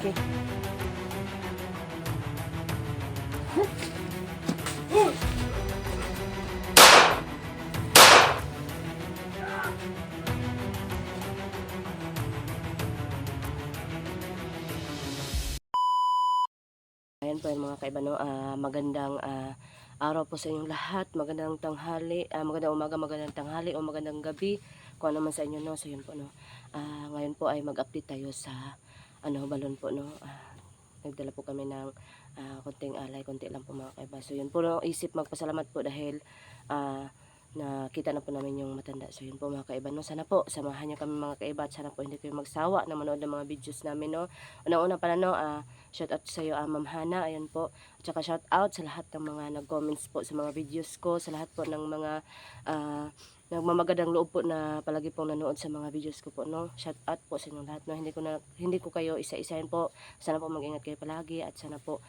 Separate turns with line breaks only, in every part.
Okay. Ayan po yung mga kaiba, no? Magandang araw po sa inyong lahat. Magandang tanghali, magandang umaga, magandang tanghali o magandang gabi. Kung ano man sa inyo, no? So yun po, no? Ngayon po ay mag-update tayo sa balon po, no? Nagdala po kami ng konting alay, konti lang po mga kaiba. So yun po, no? Isip magpasalamat po dahil nakita na po namin yung matanda. So yun po mga kaiba, no? Sana po samahan niyo kami mga kaiba at sana po hindi kayo magsawa na manood ng mga videos namin, no? Unang-una pala, no? Shout out sa iyo, Ma'am Hana, ayan po. At saka shout out sa lahat ng mga nag-comments po sa mga videos ko, sa lahat po ng mga nagmamagandang loob po na palagi pong nanood sa mga videos ko po, no. Shout out po sa inyong lahat, no. Hindi ko kayo isa-isahin po. Sana po mag-ingat kayo palagi at sana po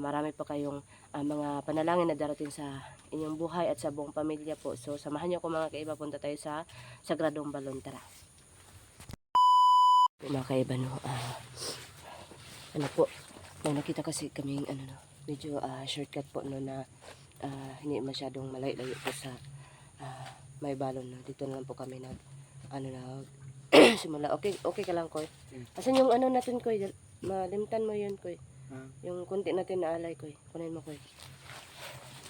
marami pa kayong mga panalangin na darating sa inyong buhay at sa buong pamilya po. So samahan niyo ako mga kaiba, punta tayo sa Sagradong Balon, tara. Mga kaiba, no. Po, may nakita kasi kaming medyo shortcut po, no, na hindi masyadong malayo-layo po sa may balon, no. Dito na lang po kami nag simula. Okay ka lang, Koy? Asan yung natin, Koy? Malimtan mo yun, Koy. Yung kunti natin na alay, Koy. Kunin mo, Koy.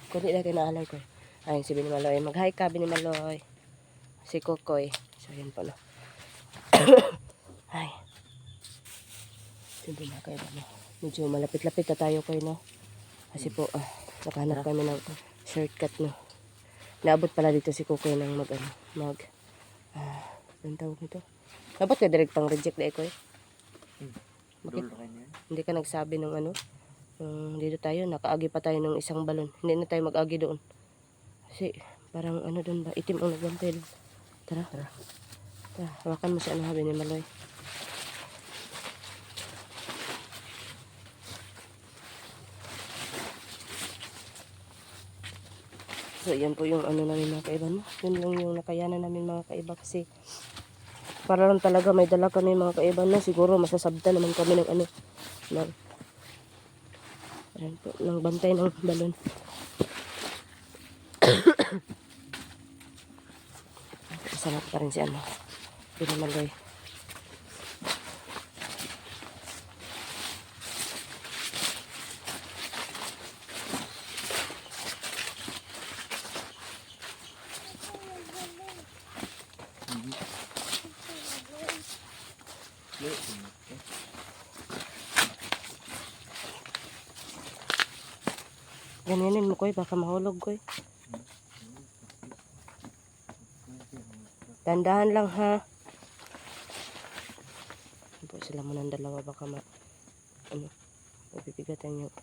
Kunti natin na alay, Koy. Ayun si Binimaloy. Mag-hi ka, Binimaloy. Si Kokoy. So yan po, no. Ay. Hindi na kayo, no. Medyo malapit-lapit na tayo, Koy, no. Kasi po nakahanap kami ng shortcut, no. Naabot pala dito si Kokoy ng anong tawag nito? Dapat ka direct pang reject na, Koy. Bakit? Hindi ka nagsabi ng dito tayo, nakaagi pa tayo ng isang balon. Hindi na tayo mag-agi doon. Kasi parang doon ba, itim ang nagbantay doon. Tara. Hawakan mo si Binimaloy. So, yan po yung namin mga kaiba, no? Yun lang yung nakayanan namin mga kaiba kasi para lang talaga may dala kami mga kaiba, no? Siguro masasabta naman kami ng ng bantay ng balon. Sarap pa rin si Binimaloy. Ganyanin mo, Koy, baka mahulog, Koy. Dandahan lang, ha. Po sila muna ng dalawa, baka mapipigatan yung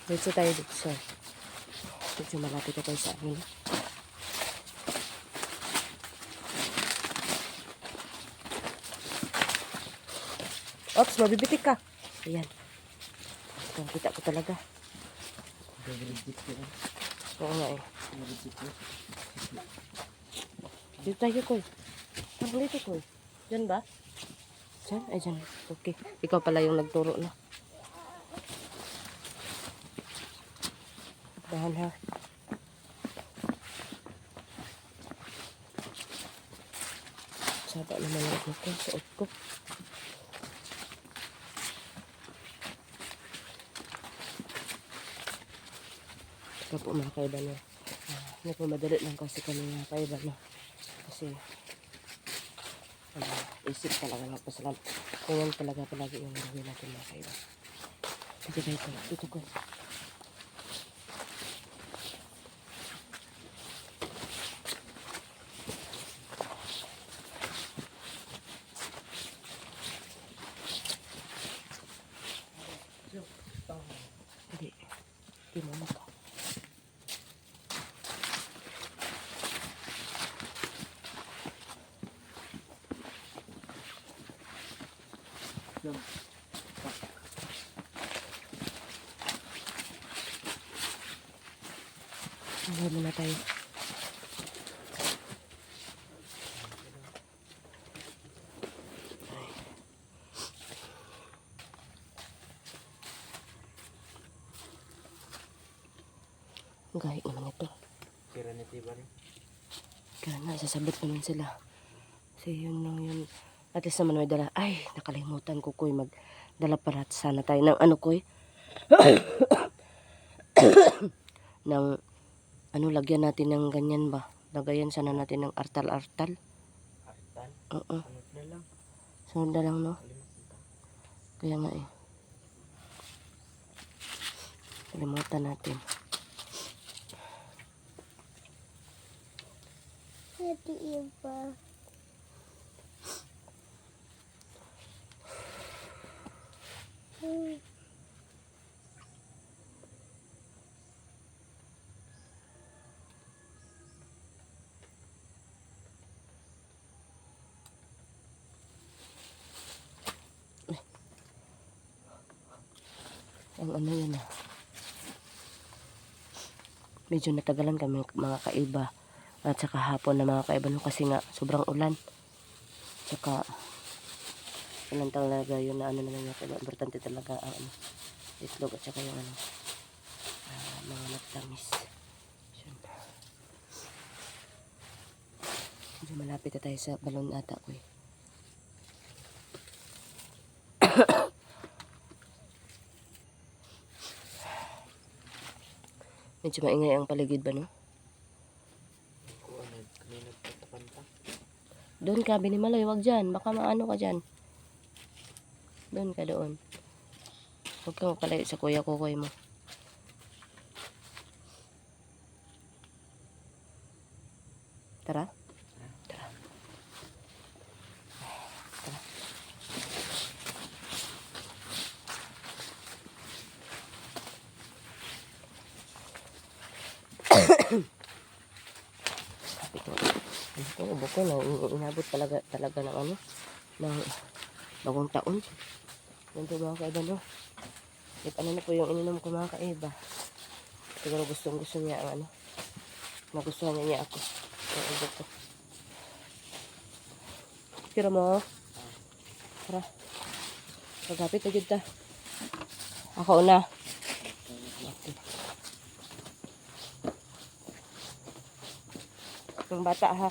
dito tayo dito sa medyo malapit na tayo sa Ops, mabibitik ka. Ayan. Kita ko talaga. Oo nga eh. Dito tayo, Koy. Parang dito, Koy. Diyan ba? Diyan? Ay, diyan. Okay. Ikaw pala yung nagturo na. Dahan, ha. Saba naman ako ko. Suot ko. Ito po mga kaiba, no. Nagmamadali lang kasi kami mga kaiba, no. Kasi isip talaga magpasalamat. Ganyan talaga palagi yung gawin natin mga kaiba. Dito ko. Hanggang muna tayo. Ang kahit naman ito.
Kira na tiba rin.
Kaya na, sasabot naman sila. Kasi yun lang yun. At least naman may dala. Ay, nakalimutan ko, Koy. Magdala para sana tayo ng ano, Koy. ng, ano, lagyan natin ng ganyan ba? Lagayan sana natin ng artal-artal.
Artal?
Oo.
Sunod na lang.
Sunod na lang, no?
Kalimutan.
Kaya nga eh. Kalimutan natin.
Happy Eva.
Ang ano yun ah. Medyo natagalan kami mga kaiba. At saka hapon na mga kaiba no, kasi nga sobrang ulan. Saka ulan talaga yun na ano na mga kaiba. Importante talaga ang ano, itlog at saka yung ano, mga nagtamis. Yun. Medyo malapit na tayo sa balon ata ko eh. Medyo maingay ang paligid ba no?
Kung ano, kanina patapan pa.
Doon ka, Binimaloy, wag dyan. Baka maano ka dyan. Doon ka doon. Huwag kang palayo sa kuya-kukoy mo. Tara. Tara. Tara. Ito. Ito, ubo ko na inabot talaga ng ano, ng bagong taon. Yan po mga kaiba no. At ano na po yung ininom ko mga kaiba. Siguro gusto niya ang ano. Nagustuhan niya ako. Yung ubo ko. Kira mo. Tara. Pagkapit na dyan ta. Ako una. Okay. Yung bata ha.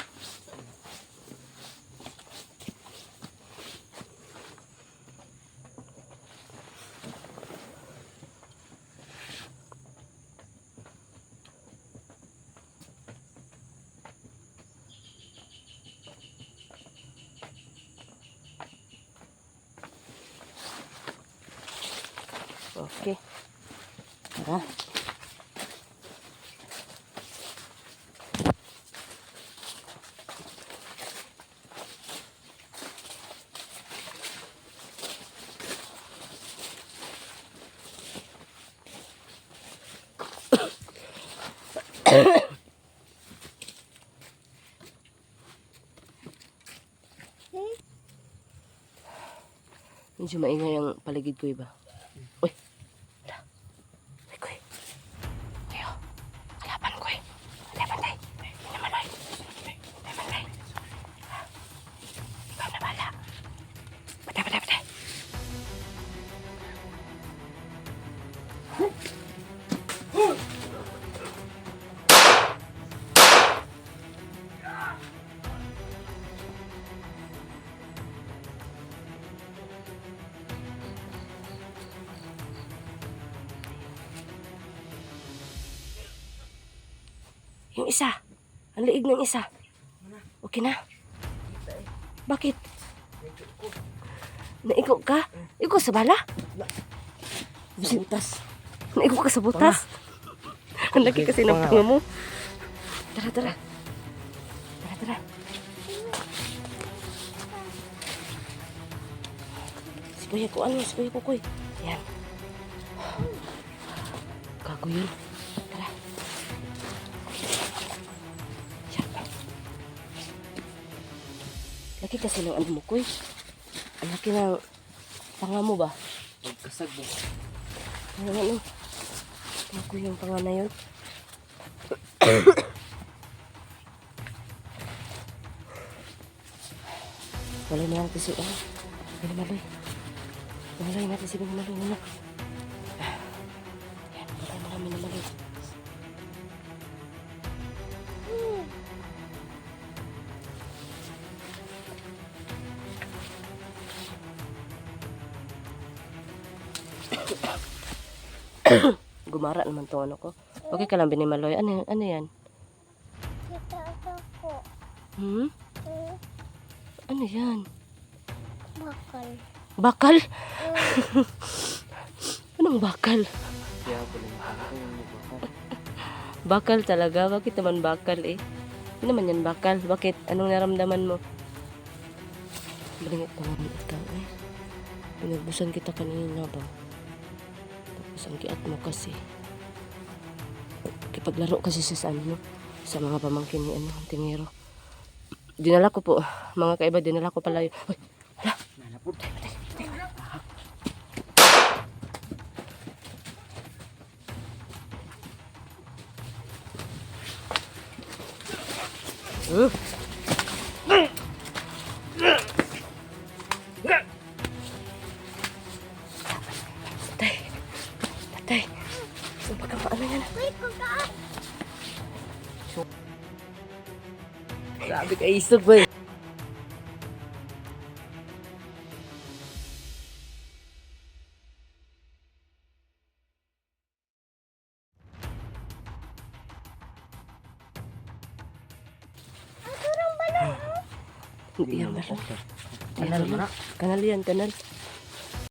Okay. Tara. Medyo maingay ang paligid ko iba. Uy. Wala. Uy, kuy. Ayo. Kalaban ko eh. Kalaban tayo. Hindi naman ay. Kalaban tayo. Ikaw na bala. Patay. Yung isa. Ang liig ng isa. Okay na. Bakit? Naiko ka? Iko sa bala?
Sa butas.
Naiko ka sa butas? Ang laki kasi ng panga mo. Tara. Si Kuya Kukoy. Yan. Gago yun. Tara. Yan. Laki kasi ng ano mo, Kuy. Ang laki ng Panga mo ba?
Magkasag mo.
Ano? Ako yung panga na yun. Malay na natin si Binamaloy. Malay natin si Binamaloy. Ano? Yan, malay mo namin Binamaloy. Gumara naman tong ano ko. Okay ka lang Binamaloy. Ano yan?
Kita ako.
Hmm?
Eh,
Ano yan?
bakal.
Bakal? Anong bakal?
Kaya ako lang ako yung mabakal.
Bakal talaga? Bakit naman bakal eh? Hindi naman yan bakal. Bakit? Anong naramdaman mo? Balingit naman ikaw eh. Pinagbusan kita kanina ba? Tapos ang kiat mo kasi. Kipaglaro kasi sa ano, sa mga pamangkin ni ano, tingero. Dinala ko po, mga kaiba, dinala ko pala yun. Uy, hala!
Nanapod.
Uh. Patay. Patay. So, baka paano yan?
Uy, kukaan.
Grabe ka isog ba eh. Hindi yan balon.
Kanal mo na.
Kanal yan, kanal.